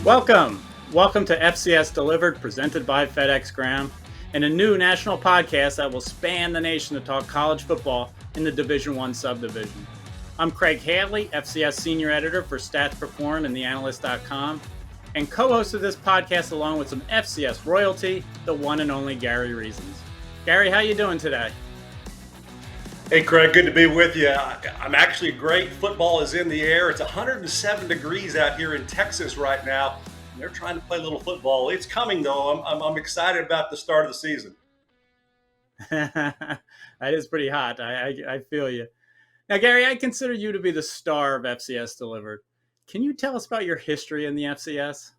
Welcome to FCS Delivered, presented by FedEx Ground, and a new national podcast that will span the nation to talk college football in the Division I subdivision. I'm Craig Hadley, FCS Senior Editor for Stats Perform and TheAnalyst.com, and co-host of this podcast along with some FCS royalty, the one and only Gary Reasons. Gary, how you doing today? Hey, Craig, good to be with you. I'm actually great. Football is in the air. It's 107 degrees out here in Texas right now. And they're trying to play a little football. It's coming, though. I'm excited about the start of the season. That is pretty hot. I feel you. Now, Gary, I consider you to be the star of FCS Delivered. Can you tell us about your history in the FCS?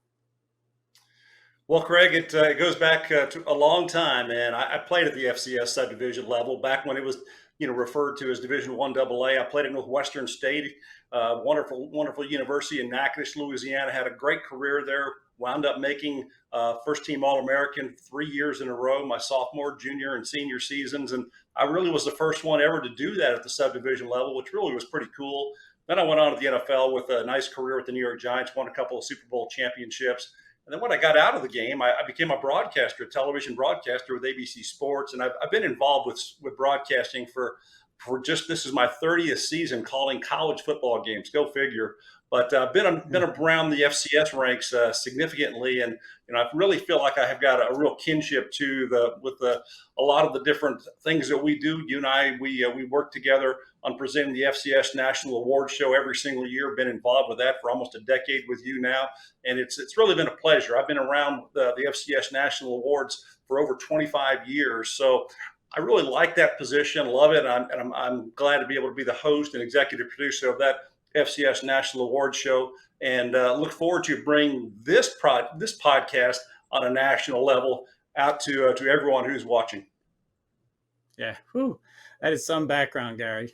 Well, Craig, it goes back to a long time, and I played at the FCS subdivision level back when it was referred to as Division I AA. I played at Northwestern State, wonderful university in Natchitoches, Louisiana. Had a great career there. Wound up making first team All-American 3 years in a row, my sophomore, junior, and senior seasons. And I really was the first one ever to do that at the subdivision level, which really was pretty cool. Then I went on to the NFL with a nice career with the New York Giants, won a couple of Super Bowl championships. And then when I got out of the game, I became a broadcaster, a television broadcaster with ABC Sports. And I've been involved with broadcasting for this is my 30th season calling college football games. Go figure. But I've been around the FCS ranks significantly, and I really feel like I have got a real kinship with a lot of the different things that we do. You and I, we work together on presenting the FCS National Awards Show every single year. Been involved with that for almost a decade with you now, and it's really been a pleasure. I've been around the FCS National Awards for over 25 years, so I really like that position, love it, and I'm glad to be able to be the host and executive producer of that FCS National Awards Show, and look forward to bringing this podcast on a national level out to everyone who's watching. Yeah, that is some background, Gary.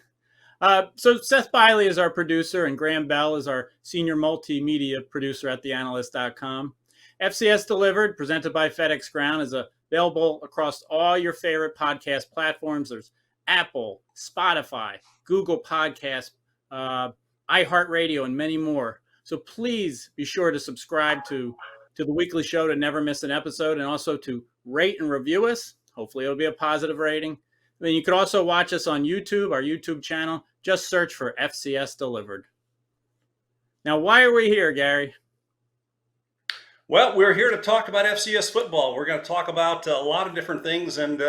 So Seth Biley is our producer, and Graham Bell is our senior multimedia producer at TheAnalyst.com. FCS Delivered, presented by FedEx Ground, is available across all your favorite podcast platforms. There's Apple, Spotify, Google Podcasts, iHeartRadio, and many more. So please be sure to subscribe to the weekly show to never miss an episode, and also to rate and review us. Hopefully it'll be a positive rating. I mean, you could also watch us on YouTube, our YouTube channel. Just search for FCS Delivered. Now, why are we here, Gary? Well, we're here to talk about FCS football. We're going to talk about a lot of different things and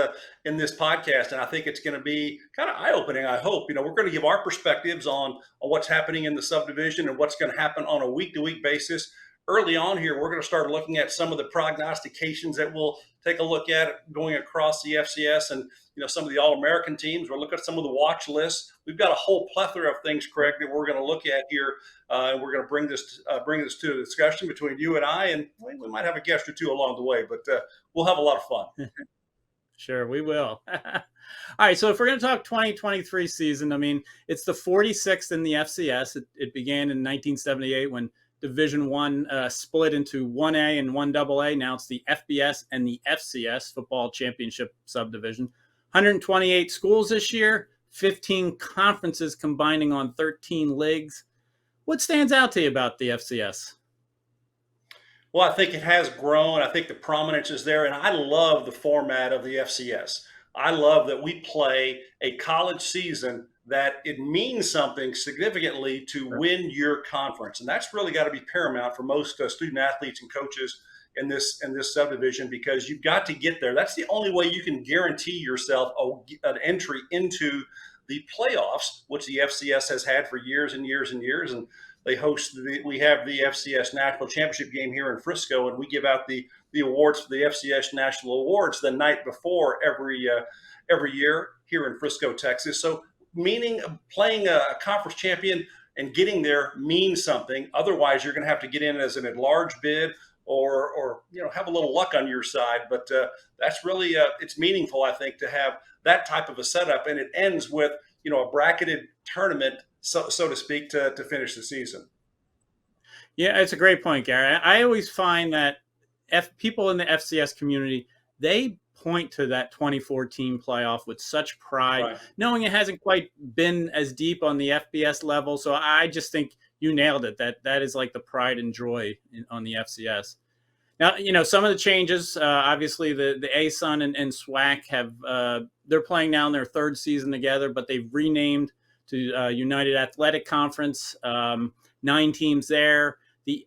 in this podcast, and I think it's going to be kind of eye-opening, I hope. We're going to give our perspectives on what's happening in the subdivision and what's going to happen on a week-to-week basis. Early on here, we're going to start looking at some of the prognostications that we'll take a look at going across the FCS and some of the All-American teams. We'll look at some of the watch lists. We've got a whole plethora of things, Craig, that we're going to look at here, and we're going to bring this to a discussion between you and I, and we might have a guest or two along the way, but we'll have a lot of fun. Sure, we will. All right, so if we're going to talk 2023 season, I mean, it's the 46th in the FCS. It began in 1978 when Division I split into 1A and 1AA. Now it's the FBS and the FCS, Football Championship Subdivision. 128 schools this year, 15 conferences combining on 13 leagues. What stands out to you about the FCS? Well, I think it has grown. I think the prominence is there, and I love the format of the FCS. I love that we play a college season that it means something significantly to win your conference. And that's really got to be paramount for most student athletes and coaches in this subdivision, because you've got to get there. That's the only way you can guarantee yourself an entry into the playoffs, which the FCS has had for years and years and years. And we have the FCS National Championship game here in Frisco, and we give out the awards for the FCS National Awards the night before every year here in Frisco, Texas. So meaning playing a conference champion and getting there means something. Otherwise, you're going to have to get in as an at-large bid or have a little luck on your side. But that's really it's meaningful, I think, to have that type of a setup, and it ends with a bracketed tournament, so to speak, to finish the season. Yeah, it's a great point, Gary. I always find that people in the FCS community, they point to that 2014 playoff with such pride, knowing it hasn't quite been as deep on the FBS level. So I just think you nailed it. That is like the pride and joy on the FCS. Now, some of the changes, obviously the ASUN and SWAC have, they're playing now in their third season together, but they've renamed to United Athletic Conference, 9 teams there. The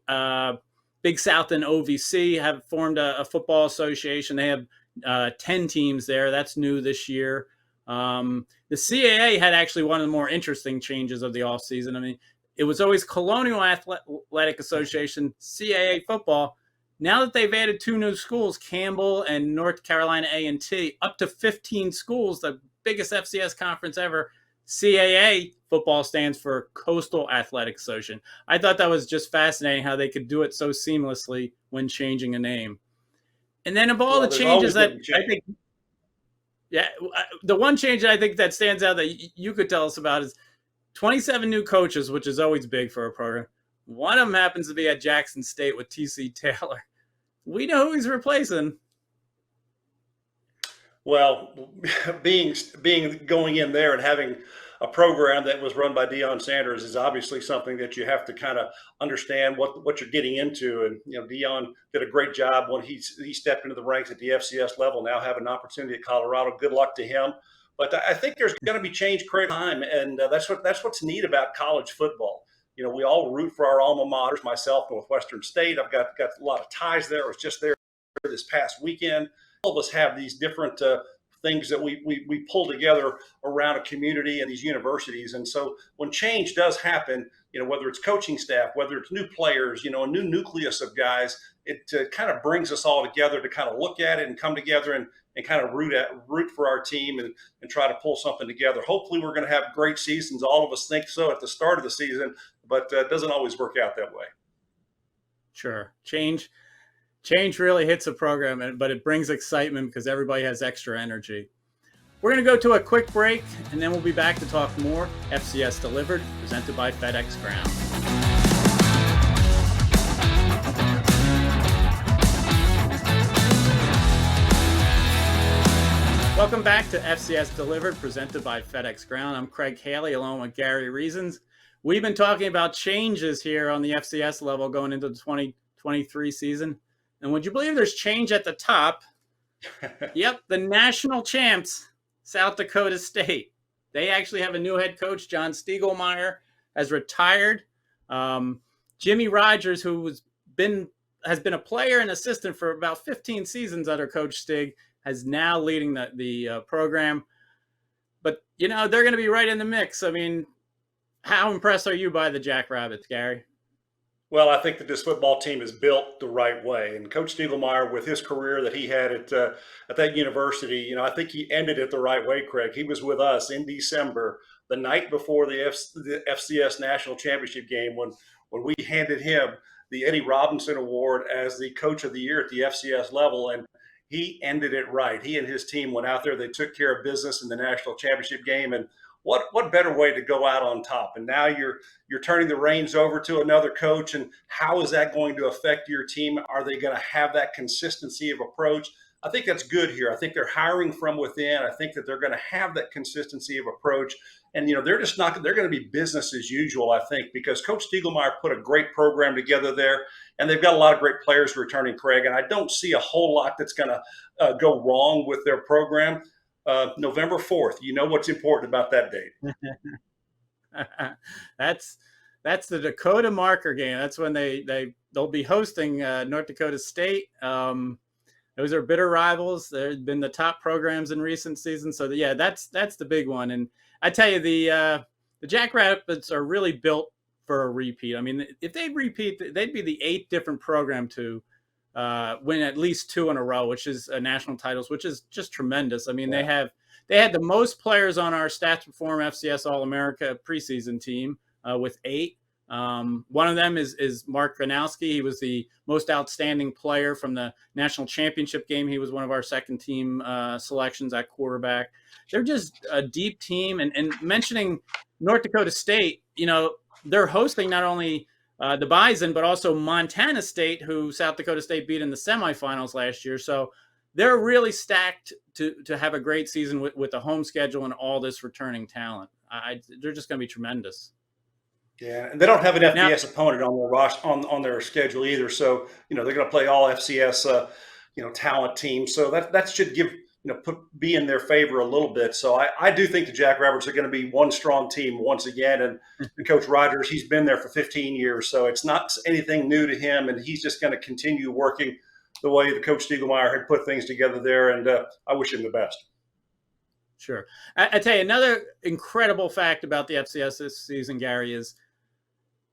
Big South and OVC have formed a football association. They have 10 teams there. That's new this year. The CAA had actually one of the more interesting changes of the offseason. I mean, it was always Colonial Athletic Association, CAA football. Now that they've added 2 new schools, Campbell and North Carolina A&T, up to 15 schools, the biggest FCS conference ever, CAA football stands for Coastal Athletic Association. I thought that was just fascinating how they could do it so seamlessly when changing a name. And then of all the changes that I think, the one change that I think that stands out that you could tell us about is 27 new coaches, which is always big for a program. One of them happens to be at Jackson State with T.C. Taylor. We know who he's replacing. Well, being going in there and having a program that was run by Deion Sanders is obviously something that you have to kind of understand what you're getting into. And Deion did a great job when he stepped into the ranks at the FCS level. Now have an opportunity at Colorado. Good luck to him. But I think there's going to be change created time, and that's what's neat about college football. We all root for our alma maters. Myself, Northwestern State. I've got a lot of ties there. I was just there this past weekend. All of us have these different things that we pull together around a community and these universities. And so when change does happen, whether it's coaching staff, whether it's new players, a new nucleus of guys, it kind of brings us all together to kind of look at it and come together and kind of root for our team and try to pull something together. Hopefully we're going to have great seasons. All of us think so at the start of the season, but it doesn't always work out that way. Sure. Change really hits a program, but it brings excitement because everybody has extra energy. We're going to go to a quick break, and then we'll be back to talk more FCS Delivered, presented by FedEx Ground. Welcome back to FCS Delivered, presented by FedEx Ground. I'm Craig Haley, along with Gary Reasons. We've been talking about changes here on the FCS level going into the 2023 season. And would you believe there's change at the top? Yep, the national champs, South Dakota State. They actually have a new head coach. John Stiegelmeier has retired. Jimmy Rogers, who has been a player and assistant for about 15 seasons under Coach Stig, is now leading the program. But, they're going to be right in the mix. I mean, how impressed are you by the Jackrabbits, Gary? Well, I think that this football team is built the right way. And Coach Stiegelmeier, with his career that he had at that university, I think he ended it the right way, Craig. He was with us in December, the night before the FCS National Championship game, when we handed him the Eddie Robinson Award as the Coach of the Year at the FCS level. And he ended it right. He and his team went out there. They took care of business in the national championship game. And what better way to go out on top? And now you're turning the reins over to another coach. And how is that going to affect your team? Are they going to have that consistency of approach? I think that's good here. I think they're hiring from within. I think that they're going to have that consistency of approach. And, they're going to be business as usual, I think, because Coach Stiegelmeier put a great program together there. And they've got a lot of great players returning, Craig. And I don't see a whole lot that's going to go wrong with their program. November 4th. You know what's important about that date. That's the Dakota Marker game. That's when they'll be hosting North Dakota State. Those are bitter rivals. They've been the top programs in recent seasons. So that's the big one. And I tell you, the Jackrabbits are really built for a repeat. I mean, if they repeat, they'd be the 8th different program to win at least 2 in a row, which is national titles, which is just tremendous. I mean, they had the most players on our Stats Perform FCS All-America preseason team with 8. One of them is Mark Gronowski. He was the most outstanding player from the national championship game. He was one of our second team selections at quarterback. They're just a deep team. And mentioning North Dakota State, they're hosting not only the Bison, but also Montana State, who South Dakota State beat in the semifinals last year. So they're really stacked to have a great season with the home schedule and all this returning talent. They're just going to be tremendous. Yeah, and they don't have an Now, FBS opponent on their on their schedule either. So they're going to play all FCS talent teams. So that should give be in their favor a little bit. So I do think the Jackrabbits are going to be one strong team once again. And Coach Rogers, he's been there for 15 years, so it's not anything new to him, and he's just going to continue working the way the Coach Stiegelmeier had put things together there. And I wish him the best. sure. I tell you, another incredible fact about the FCS this season, Gary, is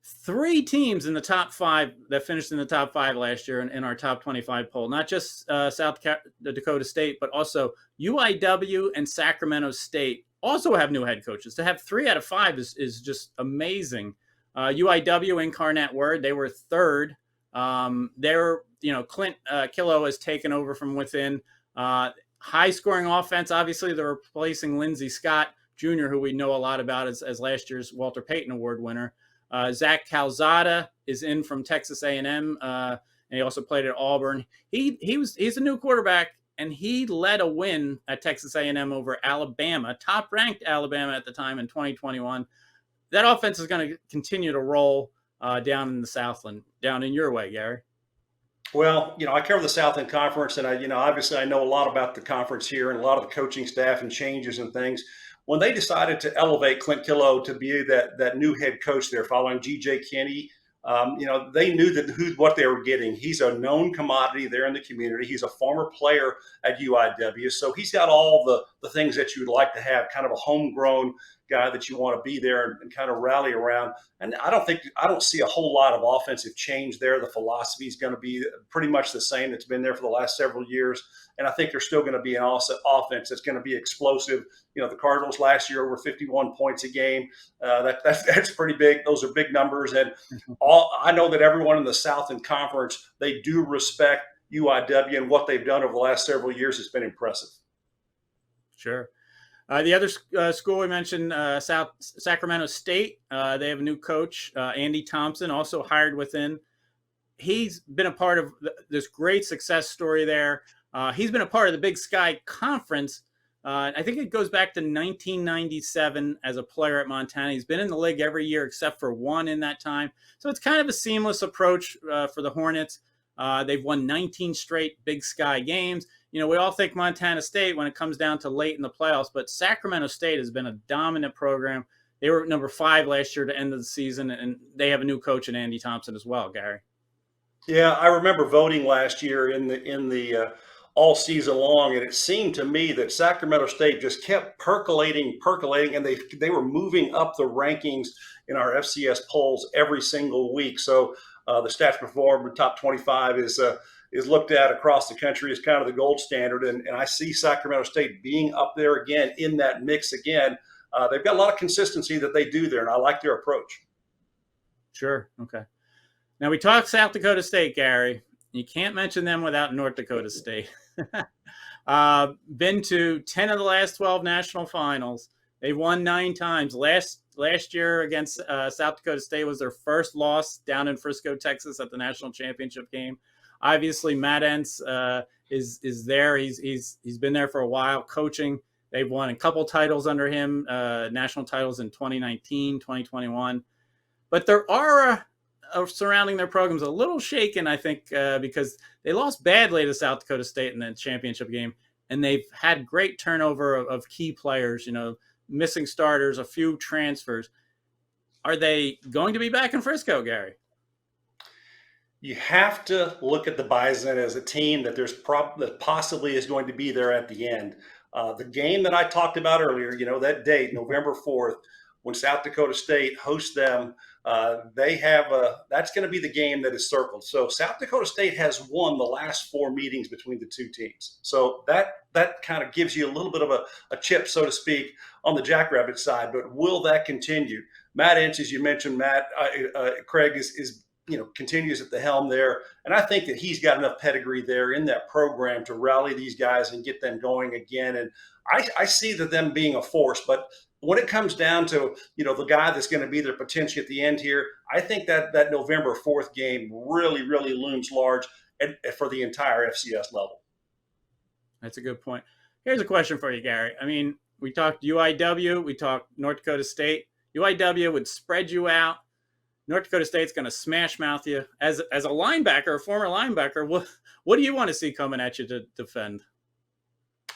three teams in the top five that finished in the top five last year in our top 25 poll, not just South Dakota State, but also UIW and Sacramento State also have new head coaches. To have 3 out of 5 is just amazing. UIW Incarnate Word, they were third. They're, Clint Killo has taken over from within. High scoring offense. Obviously, they're replacing Lindsey Scott Jr., who we know a lot about as last year's Walter Payton Award winner. Zach Calzada is in from Texas A&M, and he also played at Auburn. He's a new quarterback, and he led a win at Texas A&M over Alabama, top-ranked Alabama at the time in 2021. That offense is going to continue to roll down in the Southland, down in your way, Gary. Well, I cover the Southland Conference, and obviously I know a lot about the conference here and a lot of the coaching staff and changes and things. When they decided to elevate Clint Killo to be that new head coach there, following G.J. Kinney, they knew what they were getting. He's a known commodity there in the community. He's a former player at UIW, so he's got all the things that you would like to have, kind of a homegrown guy that you want to be there and kind of rally around. And I don't see a whole lot of offensive change there. The philosophy is going to be pretty much the same that's been there for the last several years. And I think there's still going to be an offense that's going to be explosive. The Cardinals last year were 51 points a game. That's pretty big. Those are big numbers. And I know that everyone in the Southland Conference, they do respect UIW, and what they've done over the last several years has been impressive. Sure. The other school we mentioned, Sacramento State, they have a new coach, Andy Thompson, also hired within. He's been a part of this great success story there. He's been a part of the Big Sky Conference. I think it goes back to 1997 as a player at Montana. He's been in the league every year except for one in that time. So it's kind of a seamless approach for the Hornets. They've won 19 straight Big Sky games. We all think Montana State when it comes down to late in the playoffs, but Sacramento State has been a dominant program. They were number 5 last year to end of the season, and they have a new coach in Andy Thompson as well, Gary. Yeah, I remember voting last year in the all season long, and it seemed to me that Sacramento State just kept percolating, and they were moving up the rankings in our FCS polls every single week. So the stats performed top 25 is looked at across the country as kind of the gold standard, and I see Sacramento State being up there again in that mix again. They've got a lot of consistency that they do there, and I like their approach. Sure. Okay. Now we talked South Dakota State, Gary. You can't mention them without North Dakota State. Been to 10 of the last 12 national finals. They won 9 times. Last year against South Dakota State was their first loss down in Frisco, Texas at the national championship game. Obviously, Matt Entz is there. He's been there for a while coaching. They've won a couple titles under him, national titles in 2019, 2021. But their aura surrounding their programs a little shaken, I think, because they lost badly to South Dakota State in the championship game, and they've had great turnover of key players, missing starters, a few transfers. Are they going to be back in Frisco, Gary? You have to look at the Bison as a team that that possibly is going to be there at the end. The game that I talked about earlier, that date, November 4th, when South Dakota State hosts them, that's going to be the game that is circled. So South Dakota State has won the last 4 meetings between the two teams. So that kind of gives you a little bit of a chip, so to speak, on the Jackrabbit side. But will that continue? Matt Entz, as you mentioned, Craig is continues at the helm there. And I think that he's got enough pedigree there in that program to rally these guys and get them going again. And I see them being a force. But when it comes down to, the guy that's going to be there potentially at the end here, I think that November 4th game really, really looms large for the entire FCS level. That's a good point. Here's a question for you, Gary. I mean, we talked UIW, we talked North Dakota State. UIW would spread you out. North Dakota State's going to smash mouth you. As a linebacker, a former linebacker, what do you want to see coming at you to defend?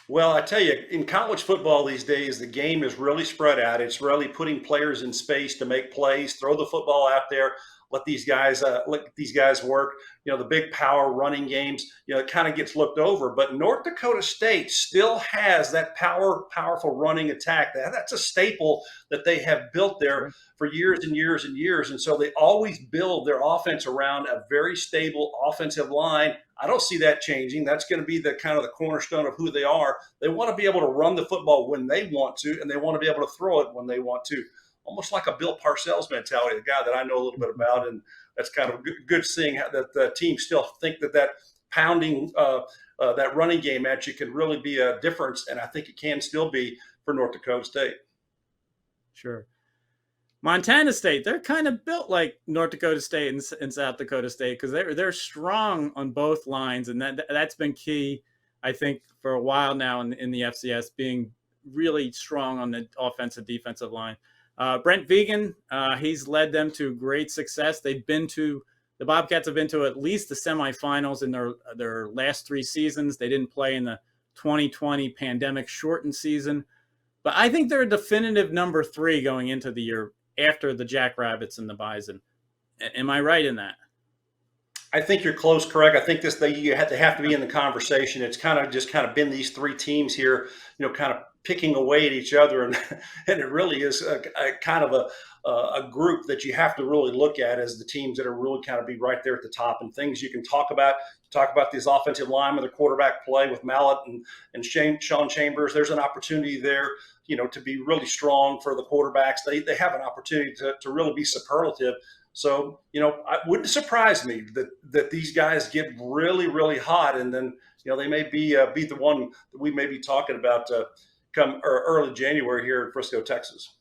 Well, I tell you, in college football these days, the game is really spread out. It's really putting players in space to make plays, throw the football out there, let these guys work. The big power running games, it kind of gets looked over. But North Dakota State still has that powerful running attack. That's a staple that they have built there Sure. for years and years and years. And so they always build their offense around a very stable offensive line. I don't see that changing. That's going to be the kind of the cornerstone of who they are. They want to be able to run the football when they want to, and they want to be able to throw it when they want to. Almost like a Bill Parcells mentality, the guy that I know a little bit about, and that's kind of good seeing that the team still think that pounding that running game at you can really be a difference, and I think it can still be for North Dakota State. Sure. Montana State, they're kind of built like North Dakota State and South Dakota State because they're strong on both lines, and that's been key, I think, for a while now in the FCS, being really strong on the offensive defensive line. Brent Vegan, he's led them to great success. The Bobcats have been to at least the semifinals in their last 3 seasons. They didn't play in the 2020 pandemic shortened season, but I think they're a definitive number 3 going into the year after the Jackrabbits and the Bison. Am I right in that? I think you're close, Craig. I think they have to be in the conversation. It's kind of been these 3 teams here, kind of picking away at each other, and it really is a kind of a group that you have to really look at as the teams that are really kind of be right there at the top, and things you can talk about. Talk about these offensive linemen, the quarterback play with Mallett and Sean Chambers. There's an opportunity there, to be really strong for the quarterbacks. They have an opportunity to really be superlative. So, it wouldn't surprise me that these guys get really, really hot, and then, they may be the one that we may be talking about come early January here in Frisco, Texas.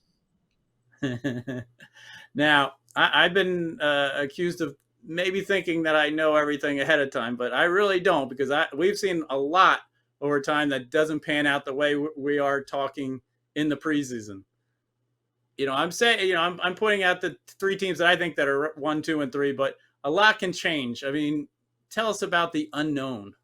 Now, I've been accused of maybe thinking that I know everything ahead of time, but I really don't, because we've seen a lot over time that doesn't pan out the way we are talking in the preseason. I'm saying, I'm pointing out the 3 teams that I think that are 1, 2, and 3, but a lot can change. I mean, tell us about the unknown.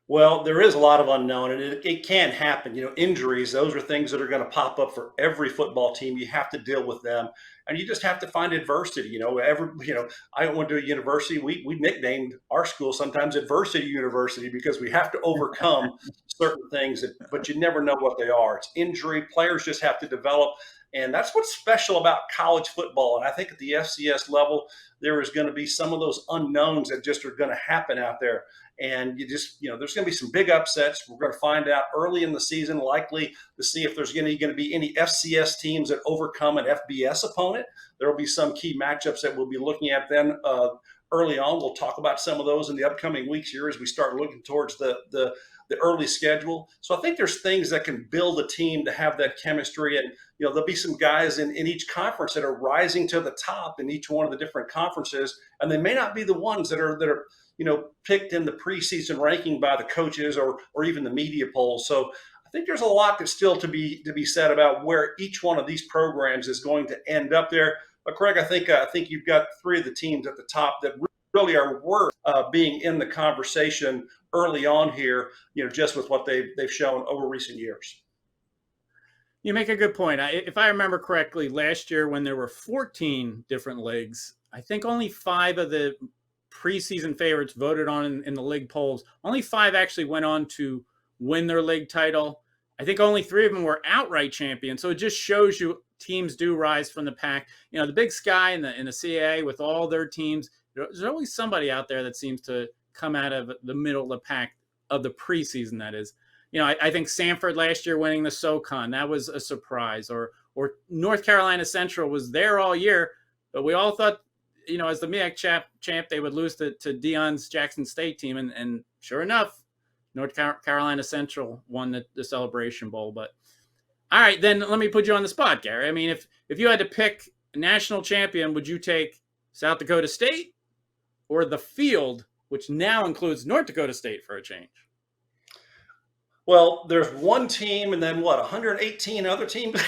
Well, there is a lot of unknown, and it can happen. Injuries, those are things that are going to pop up for every football team. You have to deal with them, and you just have to find adversity. I went to a university. We nicknamed our school sometimes Adversity University because we have to overcome certain things, but you never know what they are. It's injury. Players just have to develop, and that's what's special about college football. And I think at the FCS level, there is going to be some of those unknowns that just are going to happen out there. And there's going to be some big upsets. We're going to find out early in the season, likely to see if there's going to be any FCS teams that overcome an FBS opponent. There will be some key matchups that we'll be looking at then early on. We'll talk about some of those in the upcoming weeks here as we start looking towards the early schedule. So I think there's things that can build a team to have that chemistry. And, there'll be some guys in each conference that are rising to the top in each one of the different conferences. And they may not be the ones that are picked in the preseason ranking by the coaches or even the media polls. So I think there's a lot that's still to be said about where each one of these programs is going to end up there. But Craig, I think you've got 3 of the teams at the top that really are worth being in the conversation early on here, just with what they've shown over recent years. You make a good point. If I remember correctly, last year when there were 14 different leagues, I think only 5 of the preseason favorites voted on in the league polls. Only 5 actually went on to win their league title. I think only 3 of them were outright champions. So it just shows you teams do rise from the pack. The Big Sky and the CAA with all their teams, there's always somebody out there that seems to come out of the middle of the pack of the preseason, that is. I think Sanford last year winning the SoCon, that was a surprise. Or North Carolina Central was there all year, but we all thought, as the MEAC champ, they would lose to Deion's Jackson State team. And sure enough, North Carolina Central won the Celebration Bowl. But all right, then let me put you on the spot, Gary. I mean, if you had to pick a national champion, would you take South Dakota State or the field, which now includes North Dakota State for a change? Well, there's one team and then 118 other teams?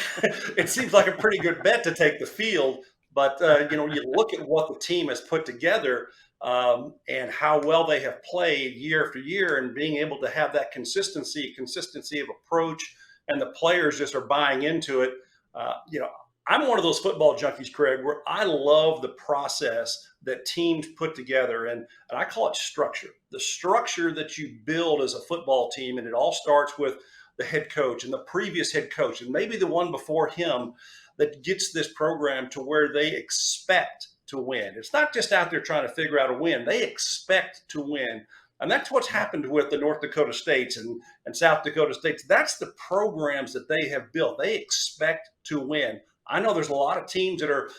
It seems like a pretty good bet to take the field. But you look at what the team has put together, and how well they have played year after year, and being able to have that consistency of approach, and the players just are buying into it. I'm one of those football junkies, Craig, where I love the process that teams put together, and I call it structure. The structure that you build as a football team, and it all starts with the head coach and the previous head coach, and maybe the one before him, that gets this program to where they expect to win. It's not just out there trying to figure out a win. They expect to win. And that's what's happened with the North Dakota States and South Dakota States. That's the programs that they have built. They expect to win. I know there's a lot of teams that are,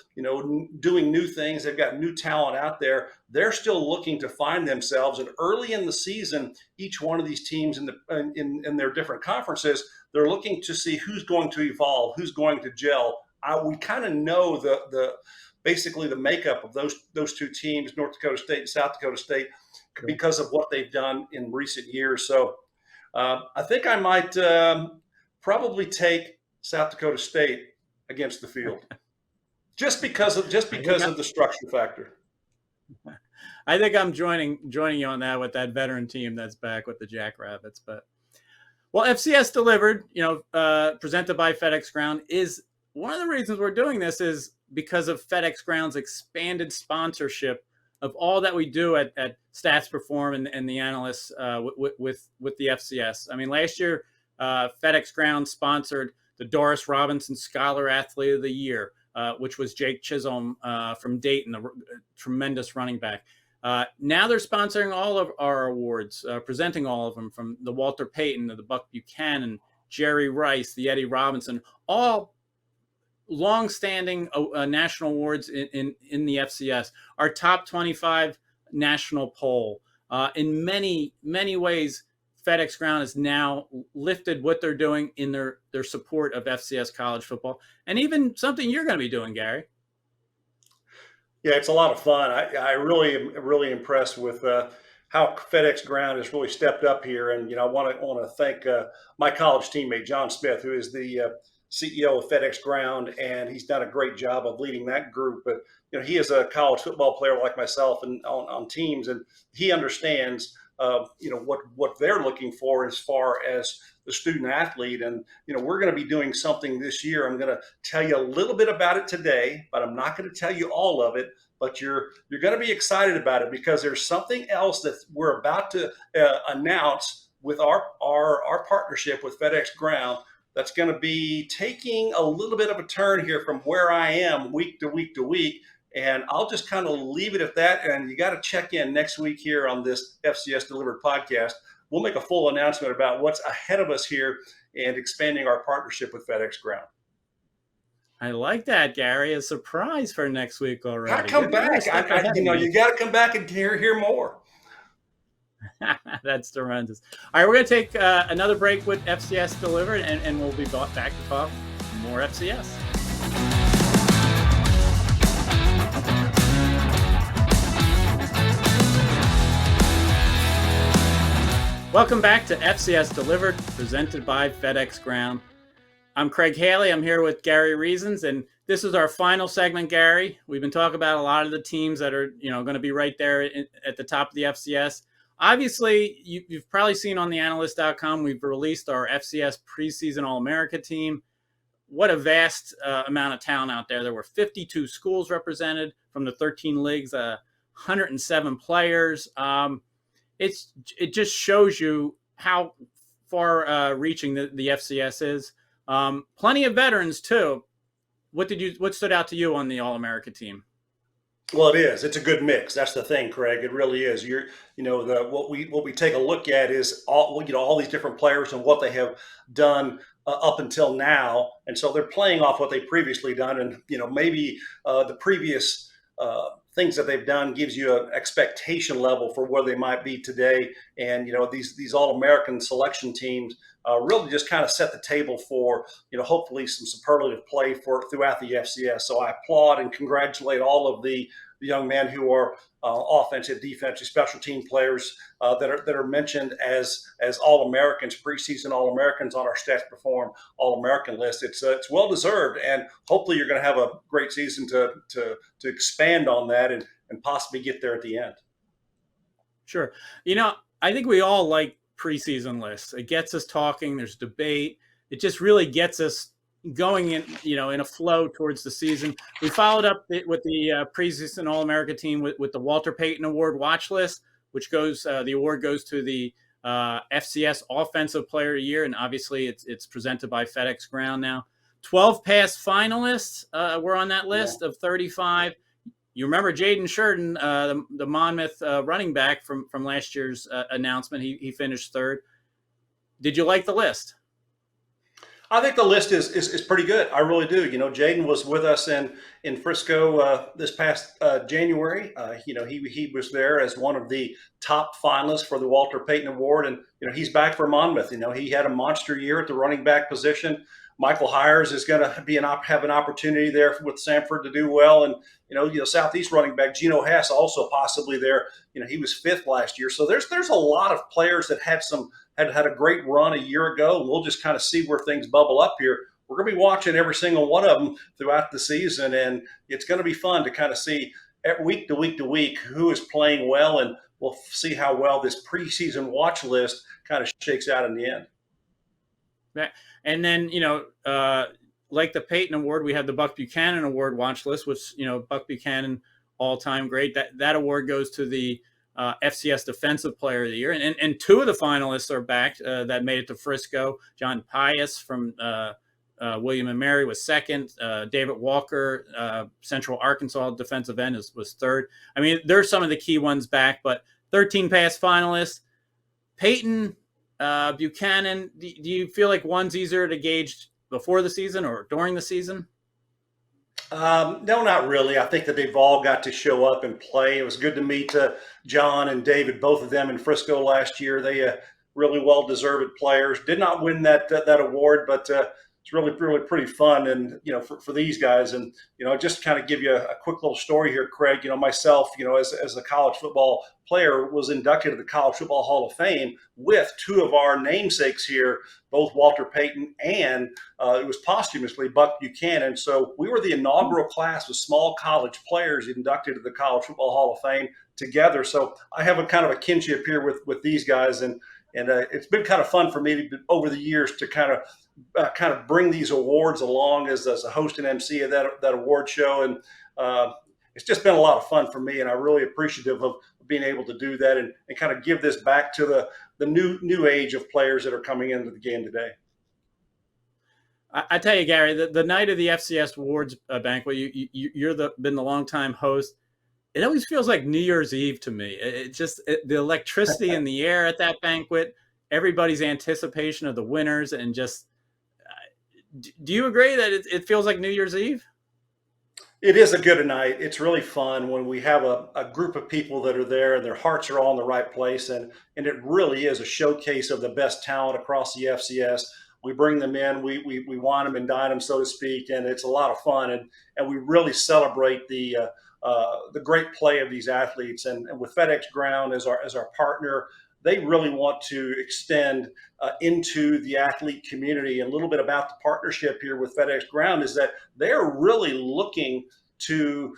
doing new things. They've got new talent out there. They're still looking to find themselves. And early in the season, each one of these teams in their different conferences, they're looking to see who's going to evolve, who's going to gel. We kind of know basically the makeup of those two teams, North Dakota State and South Dakota State, because of what they've done in recent years. So I think I might probably take South Dakota State against the field, just because of the structure factor. I think I'm joining you on that with that veteran team that's back with the Jackrabbits. But FCS Delivered, presented by FedEx Ground, is one of the reasons we're doing this is because of FedEx Ground's expanded sponsorship of all that we do at Stats Perform and the analysts with the FCS. I mean, last year, FedEx Ground sponsored the Doris Robinson Scholar Athlete of the Year, which was Jake Chisholm from Dayton, a tremendous running back. Now they're sponsoring all of our awards, presenting all of them, from the Walter Payton to the Buck Buchanan, Jerry Rice, the Eddie Robinson, all long-standing national awards in the FCS. Our top 25 national poll. In many, many ways, FedEx Ground has now lifted what they're doing in their support of FCS college football, and even something you're going to be doing, Gary. Yeah, it's a lot of fun. I really am really impressed with how FedEx Ground has really stepped up here, and I want to thank my college teammate John Smith, who is the CEO of FedEx Ground, and he's done a great job of leading that group. But he is a college football player like myself, and on teams, and he understands what they're looking for as far as the student athlete. And we're going to be doing something this year. I'm going to tell you a little bit about it today, but I'm not going to tell you all of it. But you're going to be excited about it, because there's something else that we're about to announce with our partnership with FedEx Ground that's going to be taking a little bit of a turn here from where I am week to week to week. And I'll just kind of leave it at that. And you got to check in next week here on this FCS Delivered podcast. We'll make a full announcement about what's ahead of us here and expanding our partnership with FedEx Ground. I like that, Gary. A surprise for next week already. Gotta come back. You got to come back and hear more. That's tremendous. All right, we're going to take another break with FCS Delivered, and we'll be back to talk more FCS. Welcome back to FCS Delivered, presented by FedEx Ground. I'm Craig Haley. I'm here with Gary Reasons, and this is our final segment, Gary. We've been talking about a lot of the teams that are, going to be right there at the top of the FCS. Obviously, you've probably seen on the analyst.com, we've released our FCS preseason All-America team. What a vast amount of talent out there. There were 52 schools represented from the 13 leagues, 107 players. It just shows you how far reaching the FCS is. Plenty of veterans too. What stood out to you on the All-America team? Well, it is. It's a good mix. That's the thing, Craig. It really is. What we take a look at is all these different players and what they have done up until now, and so they're playing off what they previously done, and maybe the previous things that they've done gives you an expectation level for where they might be today. And these All-American selection teams really just kind of set the table for hopefully some superlative play throughout the FCS. So I applaud and congratulate all of the the young men who are offensive, defensive, special team players that are mentioned as All-Americans, preseason All-Americans on our Stats Perform All-American list. It's well deserved, and hopefully you're going to have a great season to expand on that and possibly get there at the end. Sure. I think we all like preseason lists. It gets us talking. There's debate. It just really gets us going in a flow towards the season. We followed up with the preseason All-America team with the Walter Payton Award watch list, which the award goes to the FCS Offensive Player of the Year, and obviously it's presented by FedEx Ground now. 12 past finalists were on that list of 35. You remember Jaden Sheridan, the Monmouth running back from last year's announcement. He finished third. Did you like the list? I think the list is pretty good. I really do. Jaden was with us in Frisco this past January. He was there as one of the top finalists for the Walter Payton Award, and he's back for Monmouth. He had a monster year at the running back position. Michael Hires is going to have an opportunity there with Sanford to do well, and Southeast running back Geno Hess also possibly there. He was fifth last year, so there's a lot of players that had a great run a year ago, and we'll just kind of see where things bubble up here. We're going to be watching every single one of them throughout the season, and it's going to be fun to kind of see week to week to week who is playing well, and we'll see how well this preseason watch list kind of shakes out in the end. And then, like the Payton Award, we have the Buck Buchanan Award watch list, which, Buck Buchanan, all-time great. That award goes to the FCS Defensive Player of the Year. And two of the finalists are back that made it to Frisco. John Pius from William and Mary was second. David Walker, Central Arkansas defensive end, was third. I mean, there's some of the key ones back, but 13 past finalists. Payton, Buchanan, do you feel like one's easier to gauge before the season or during the season? No, not really. I think that they've all got to show up and play. It was good to meet John and David, both of them in Frisco last year. They really well-deserved players. Did not win that award, but it's really, really pretty fun. And, for these guys, and, just kind of give you a quick little story here, Craig, myself, as a college football player, was inducted to the College Football Hall of Fame with two of our namesakes here, both Walter Payton and it was posthumously Buck Buchanan. So we were the inaugural class of small college players inducted to the College Football Hall of Fame together. So I have a kind of a kinship here with these guys, and it's been kind of fun for me over the years to kind of bring these awards along as a host and MC of that award show, and it's just been a lot of fun for me, and I'm really appreciative of being able to do that and kind of give this back to the new age of players that are coming into the game today. I tell you, Gary, the night of the FCS Awards banquet, you're been the longtime host. It always feels like New Year's Eve to me. The electricity in the air at that banquet, everybody's anticipation of the winners, and just, do you agree that it feels like New Year's Eve? It is a good night. It's really fun when we have a group of people that are there and their hearts are all in the right place. And it really is a showcase of the best talent across the FCS. We bring them in, we wine them and dine them, so to speak, and it's a lot of fun. And we really celebrate the great play of these athletes. And with FedEx Ground as our partner, they really want to extend into the athlete community. And a little bit about the partnership here with FedEx Ground is that they're really looking to,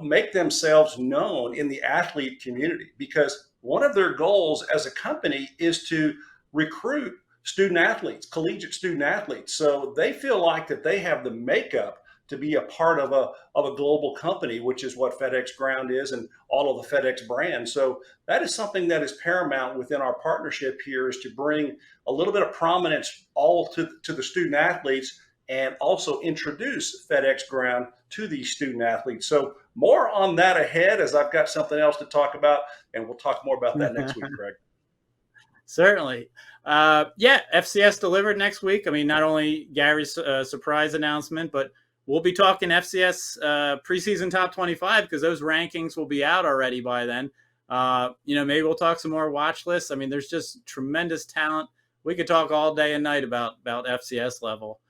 make themselves known in the athlete community, because one of their goals as a company is to recruit student athletes, collegiate student athletes. So they feel like that they have the makeup to be a part of a global company, which is what FedEx Ground is, and all of the FedEx brands. So that is something that is paramount within our partnership here, is to bring a little bit of prominence all to the student athletes, and also introduce FedEx Ground to these student athletes. So more on that ahead, as I've got something else to talk about, and we'll talk more about that next week, Greg. Certainly. FCS Delivered next week. I mean, not only Gary's surprise announcement, but we'll be talking FCS preseason top 25, because those rankings will be out already by then. Maybe we'll talk some more watch lists. I mean, there's just tremendous talent. We could talk all day and night about FCS level.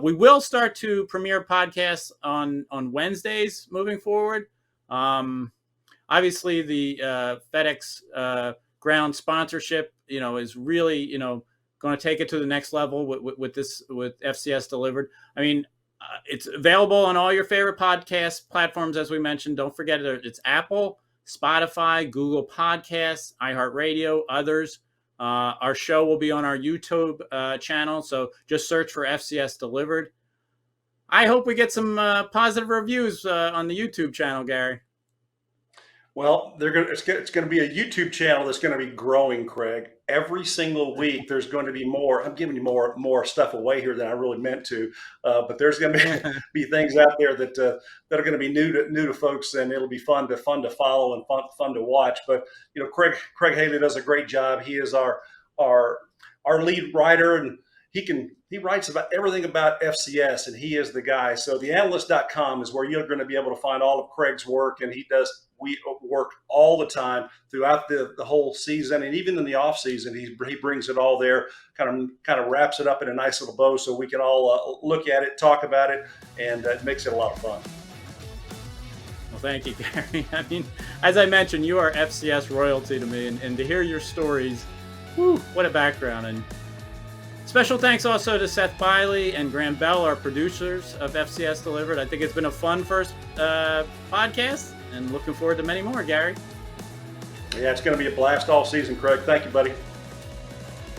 We will start to premiere podcasts on Wednesdays moving forward. Obviously, the FedEx Ground sponsorship, is really, going to take it to the next level with FCS Delivered. I mean, it's available on all your favorite podcast platforms, as we mentioned. Don't forget it's Apple, Spotify, Google Podcasts, iHeartRadio, others. Our show will be on our YouTube channel, so just search for FCS Delivered. I hope we get some positive reviews on the YouTube channel, Gary. Well, it's going to be a YouTube channel that's going to be growing, Craig. Every single week, there's going to be more. I'm giving you more stuff away here than I really meant to, but there's going to be things out there that are going to be new to folks, and it'll be fun to follow and fun to watch. But Craig Haley does a great job. He is our lead writer, and he writes about everything about FCS, and he is the guy. So theanalyst.com is where you're going to be able to find all of Craig's work, and we work all the time throughout the whole season, and even in the off season, he brings it all there, kind of wraps it up in a nice little bow so we can all look at it, talk about it, and it makes it a lot of fun. Well, thank you, Gary. I mean, as I mentioned, you are FCS royalty to me, and to hear your stories, what a background. And special thanks also to Seth Biley and Graham Bell, our producers of FCS Delivered. I think it's been a fun first podcast, and looking forward to many more, Gary. Yeah, it's going to be a blast all season, Craig. Thank you, buddy.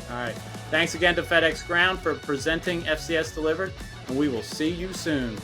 All right. Thanks again to FedEx Ground for presenting FCS Delivered, and we will see you soon.